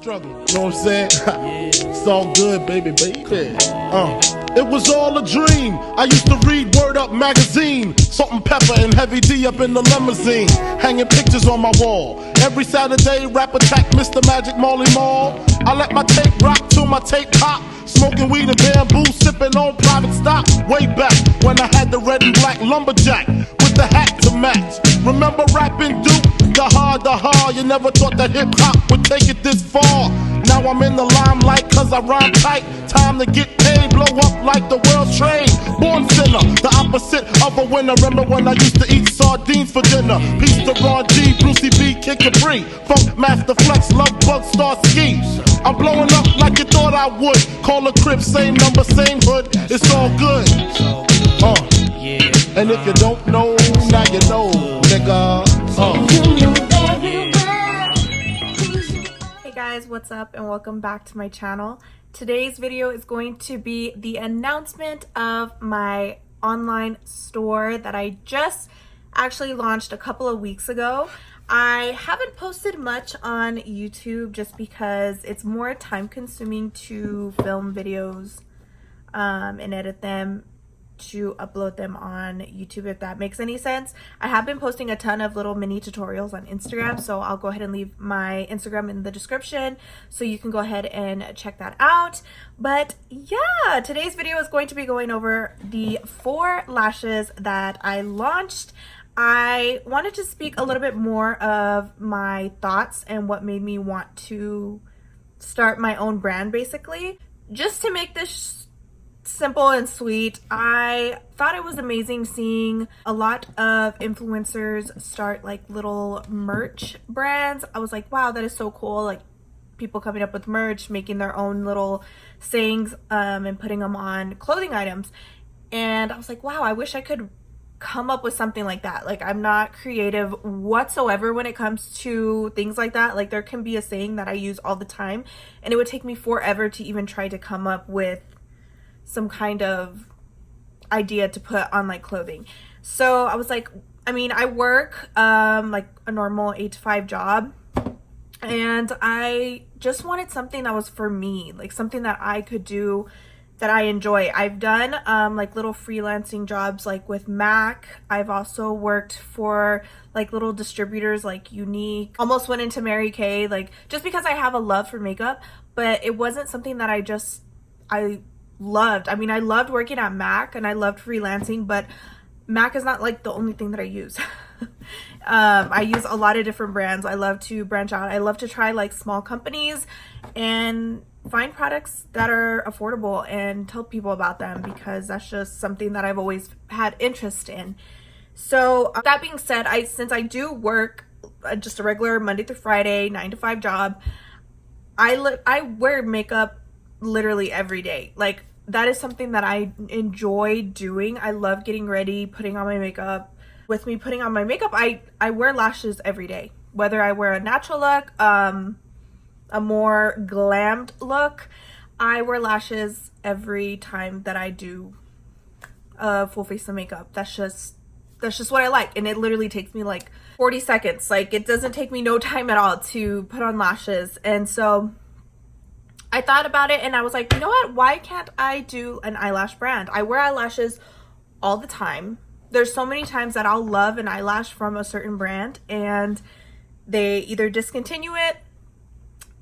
struggle. You know what I'm saying? It's all good, baby. It was all a dream. I used to read Word Up magazine. Salt and Pepper and Heavy D up in the limousine. Hanging pictures on my wall. Every Saturday, rap attack Mr. Magic Marley Marl. I let my tape rock till my tape pop. Smoking weed and bamboo, sipping on private stock. Way back when I had the red and black lumberjack with the hat to match. Remember rapping Duke? The hard, you never thought that hip-hop would take it this far. Now I'm in the limelight cause I rhyme tight. Time to get paid, blow up like the world's trade. Born sinner, the opposite of a winner. Remember when I used to eat sardines for dinner? Peace to Ron G, Brucey B, Kid Capri, Funk Master Flex, Love Bug, Star Ski. I'm blowing up like you thought I would. Call a crib, same number, same hood. It's all good. And if you don't know, now you know, nigga. Hey guys, what's up and welcome back to my channel. Today's video is going to be the announcement of my online store that I just actually launched a couple of weeks ago. I haven't posted much on YouTube just because it's more time consuming to film videos and edit them to upload them on YouTube, if that makes any sense. I have been posting a ton of little mini tutorials on Instagram, so I'll go ahead and leave my Instagram in the description so you can go ahead and check that out. But yeah, today's video is going to be going over the 4 lashes that I launched. I wanted to speak a little bit more of my thoughts and what made me want to start my own brand, basically. Just to make this simple and sweet, I thought it was amazing seeing a lot of influencers start like little merch brands. I was like, wow, that is so cool. Like people coming up with merch, making their own little sayings and putting them on clothing items. And I was like, wow, I wish I could come up with something like that. Like I'm not creative whatsoever when it comes to things like that. Like there can be a saying that I use all the time and it would take me forever to even try to come up with some kind of idea to put on like clothing. So I was like, I mean, I work like a normal 8 to 5 job, and I just wanted something that was for me, like something that I could do that I enjoy. I've done like little freelancing jobs like with Mac. I've also worked for like little distributors like Unique. Almost went into Mary Kay, like just because I have a love for makeup, but it wasn't something that I loved. I mean, I loved working at Mac and I loved freelancing, but Mac is not like the only thing that I use. I use a lot of different brands. I love to branch out. I love to try like small companies and find products that are affordable and tell people about them, because that's just something that I've always had interest in. So that being said, since I do work just a regular Monday through Friday 9 to 5 job, I wear makeup literally every day. Like that is something that I enjoy doing. I love getting ready, putting on my makeup. With me putting on my makeup, I wear lashes every day. Whether I wear a natural look, a more glammed look, I wear lashes every time that I do a full face of makeup. That's just what I like, and it literally takes me like 40 seconds. Like it doesn't take me no time at all to put on lashes. And so I thought about it and I was like, you know what? Why can't I do an eyelash brand? I wear eyelashes all the time. There's so many times that I'll love an eyelash from a certain brand and they either discontinue it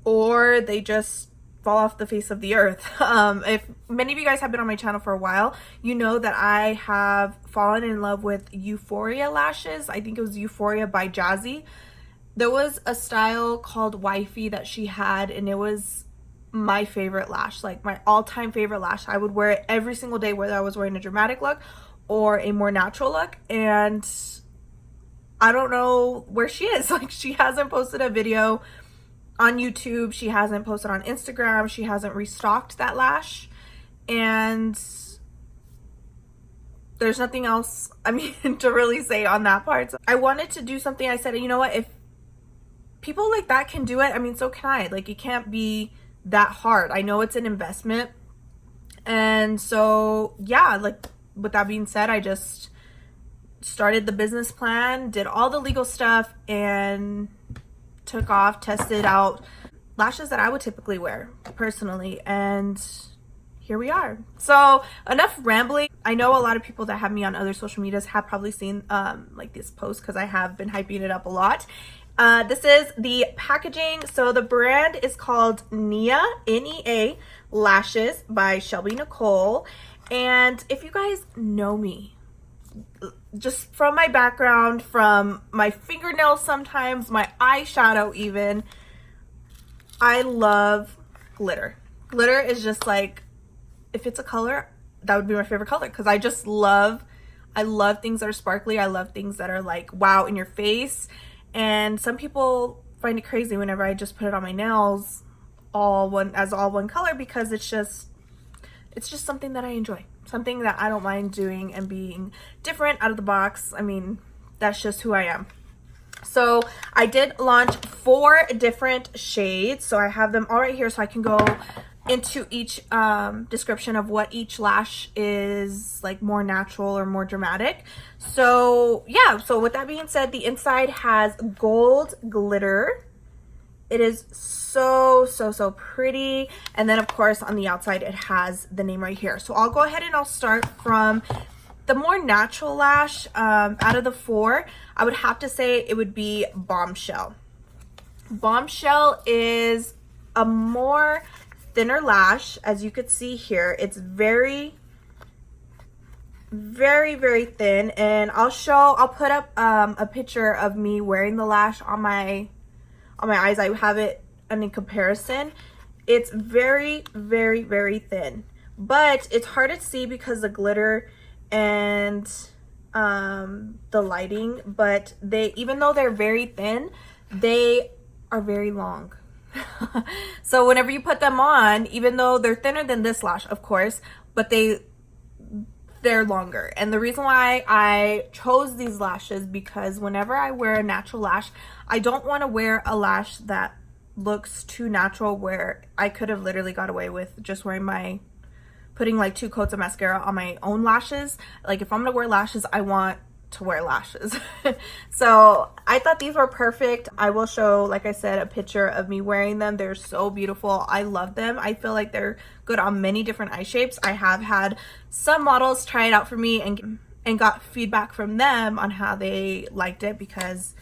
or they just fall off the face of the earth. If many of you guys have been on my channel for a while, you know that I have fallen in love with Euphoria lashes. I think it was Euphoria by Jazzy. There was a style called Wifey that she had, and it was my favorite lash, like my all-time favorite lash. I would wear it every single day, whether I was wearing a dramatic look or a more natural look. And I don't know where she is. Like she hasn't posted a video on YouTube, she hasn't posted on Instagram, she hasn't restocked that lash, and there's nothing else, I mean, to really say on that part. So I wanted to do something. I said, you know what, if people like that can do it, I mean, so can I. Like it can't be that hard. I know it's an investment. And so yeah, like with that being said, I just started the business plan, did all the legal stuff, and took off, tested out lashes that I would typically wear personally, and here we are. So enough rambling. I know a lot of people that have me on other social medias have probably seen like this post, because I have been hyping it up a lot. This is the packaging. So the brand is called NEA, N-E-A lashes by Shelbi Nicole. And if you guys know me, just from my background, from my fingernails sometimes, my eyeshadow even, I love glitter. Glitter is just like, if it's a color, that would be my favorite color, because I love things that are sparkly. I love things that are like wow in your face. And some people find it crazy whenever I just put it on my nails all one color, because it's just something that I enjoy, something that I don't mind doing and being different, out of the box. I mean, that's just who I am. So I did launch 4 different shades, so I have them all right here, so I can go into each description of what each lash is, like more natural or more dramatic. So yeah, so with that being said, the inside has gold glitter. It is so pretty. And then of course on the outside it has the name right here. So I'll go ahead and I'll start from the more natural lash. Out of the 4, I would have to say it would be Bombshell. Bombshell is a more thinner lash. As you could see here, it's very thin, and I'll put up a picture of me wearing the lash on my eyes. I have it in comparison. It's very thin, but it's hard to see because the glitter and the lighting, but even though they're very thin, they are very long. So whenever you put them on, even though they're thinner than this lash, of course, but they're longer. And the reason why I chose these lashes, because whenever I wear a natural lash, I don't want to wear a lash that looks too natural, where I could have literally got away with just putting like 2 coats of mascara on my own lashes. Like if I'm gonna wear lashes, I want to wear lashes. So I thought these were perfect. I will show, like I said, a picture of me wearing them. They're so beautiful. I love them. I feel like they're good on many different eye shapes. I have had some models try it out for me and got feedback from them on how they liked it, because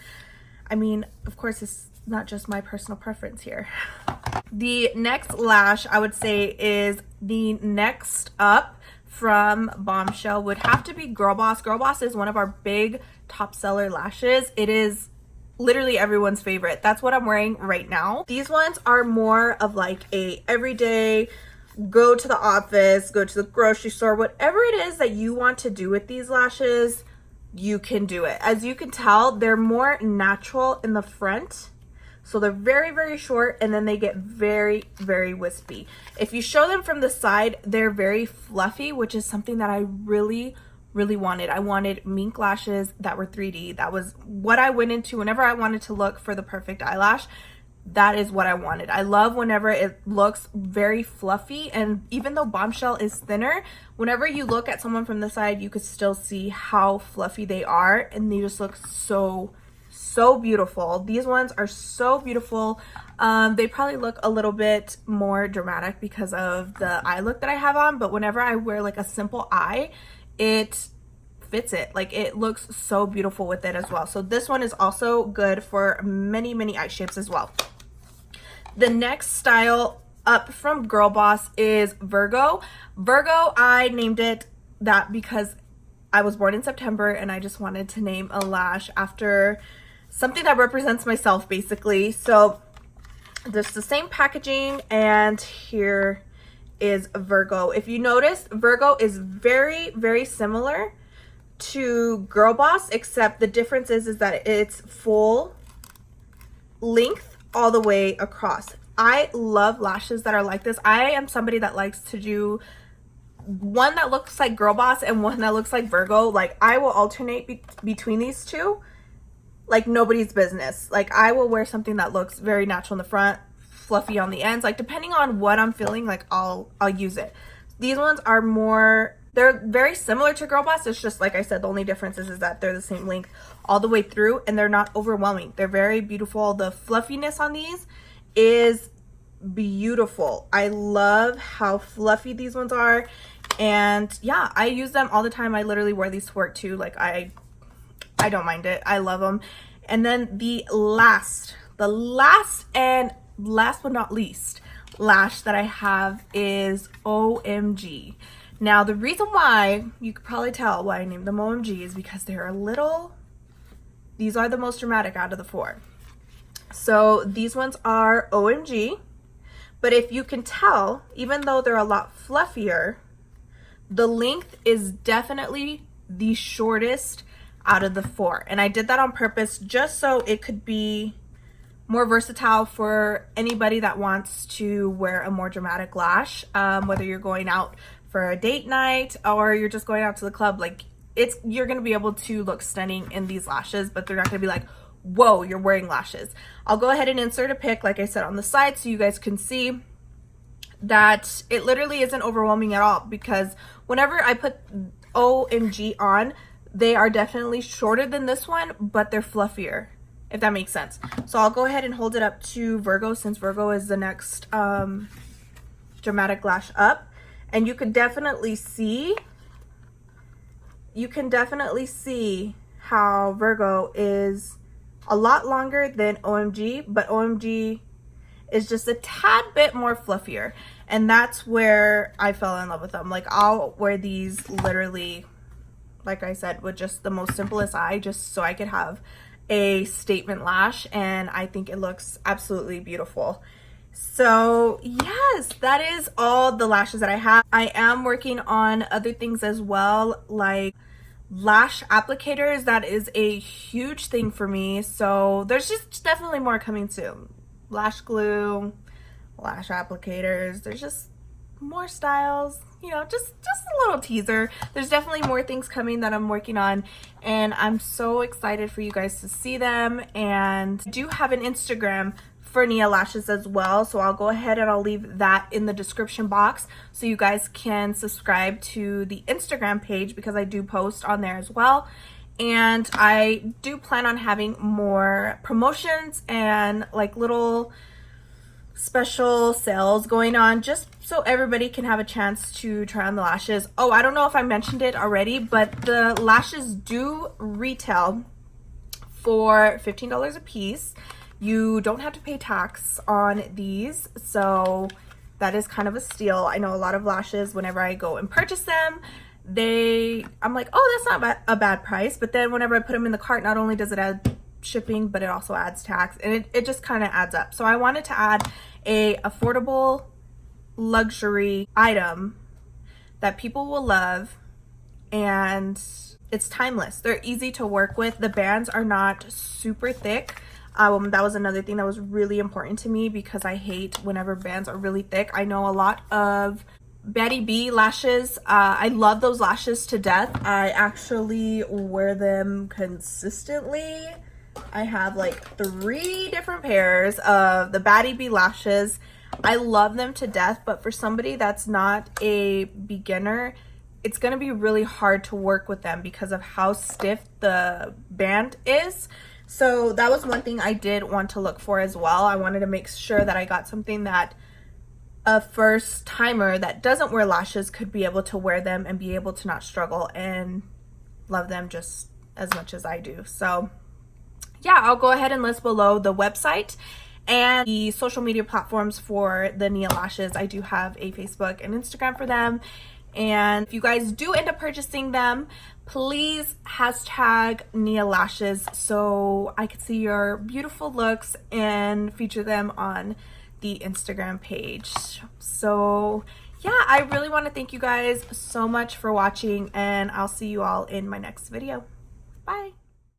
I mean, of course, it's not just my personal preference here. The next lash I would say is the next up from Bombshell would have to be Girl Boss. Girl Boss is one of our big top seller lashes. It is literally everyone's favorite. That's what I'm wearing right now. These ones are more of like a everyday, go to the office, go to the grocery store, whatever it is that you want to do with these lashes, you can do it. As you can tell, they're more natural in the front. So they're very short, and then they get very wispy. If you show them from the side, they're very fluffy, which is something that I really wanted. I wanted mink lashes that were 3D. That was what I went into whenever I wanted to look for the perfect eyelash. That is what I wanted. I love whenever it looks very fluffy, and even though Bombshell is thinner, whenever you look at someone from the side, you could still see how fluffy they are, and they just look so beautiful. These ones are so beautiful. They probably look a little bit more dramatic because of the eye look that I have on, but whenever I wear like a simple eye, it fits it. Like it looks so beautiful with it as well. So this one is also good for many eye shapes as well. The next style up from Girl Boss is Virgo. Virgo, I named it that because I was born in September and I just wanted to name a lash after something that represents myself, basically. So there's the same packaging, and here is Virgo. If you notice, Virgo is very similar to Girl Boss, except the difference is that it's full length all the way across. I love lashes that are like this. I am somebody that likes to do one that looks like Girl Boss and one that looks like Virgo. Like I will alternate between these two like nobody's business. Like I will wear something that looks very natural in the front, fluffy on the ends. Like depending on what I'm feeling, like I'll use it. These ones are more, they're very similar to Girl Boss. It's just like I said, the only difference is that they're the same length all the way through, and they're not overwhelming. They're very beautiful. The fluffiness on these is beautiful. I love how fluffy these ones are. And yeah, I use them all the time. I literally wear these to work too. Like I don't mind it. I love them. And then the last and last but not least lash that I have is OMG. Now the reason why, you could probably tell why I named them OMG, is because they're these are the most dramatic out of the 4. So these ones are OMG, but if you can tell, even though they're a lot fluffier, the length is definitely the shortest out of the 4. And I did that on purpose just so it could be more versatile for anybody that wants to wear a more dramatic lash, whether you're going out for a date night or you're just going out to the club. Like, you're gonna be able to look stunning in these lashes, but they're not gonna be like, whoa, you're wearing lashes. I'll go ahead and insert a pic, like I said, on the side so you guys can see that it literally isn't overwhelming at all, because whenever I put OMG on, they are definitely shorter than this one, but they're fluffier, if that makes sense. So I'll go ahead and hold it up to Virgo, since Virgo is the next dramatic lash up. And you can definitely see how Virgo is a lot longer than OMG, but OMG is just a tad bit more fluffier. And that's where I fell in love with them. Like, I'll wear these literally, like I said, with just the most simplest eye, just so I could have a statement lash, and I think it looks absolutely beautiful. So yes, that is all the lashes that I have. I am working on other things as well, like lash applicators. That is a huge thing for me, so there's just definitely more coming soon. Lash glue, lash applicators, there's just more styles, you know, just a little teaser. There's definitely more things coming that I'm working on, and I'm so excited for you guys to see them. And I do have an Instagram for NEA lashes as well, so I'll go ahead and I'll leave that in the description box so you guys can subscribe to the Instagram page, because I do post on there as well. And I do plan on having more promotions and like little special sales going on, just so everybody can have a chance to try on the lashes. Oh, I don't know if I mentioned it already, but the lashes do retail for $15 a piece. You don't have to pay tax on these, so that is kind of a steal. I know a lot of lashes, whenever I go and purchase them, I'm like, oh, that's not a bad price. But then whenever I put them in the cart, not only does it add shipping, but it also adds tax, and it just kind of adds up. So I wanted to add a affordable luxury item that people will love, and it's timeless. They're easy to work with. The bands are not super thick. That was another thing that was really important to me, because I hate whenever bands are really thick. I know a lot of Betty B lashes. I love those lashes to death. I actually wear them consistently. I have like 3 different pairs of the Betty B lashes. I love them to death, but for somebody that's not a beginner, it's going to be really hard to work with them because of how stiff the band is. So that was one thing I did want to look for as well. I wanted to make sure that I got something that a first timer that doesn't wear lashes could be able to wear them and be able to not struggle and love them just as much as I do. So yeah, I'll go ahead and list below the website and the social media platforms for the NEA lashes. I do have a Facebook and Instagram for them. And if you guys do end up purchasing them, please hashtag NEA lashes so I can see your beautiful looks and feature them on the Instagram page. So yeah, I really want to thank you guys so much for watching, and I'll see you all in my next video. Bye.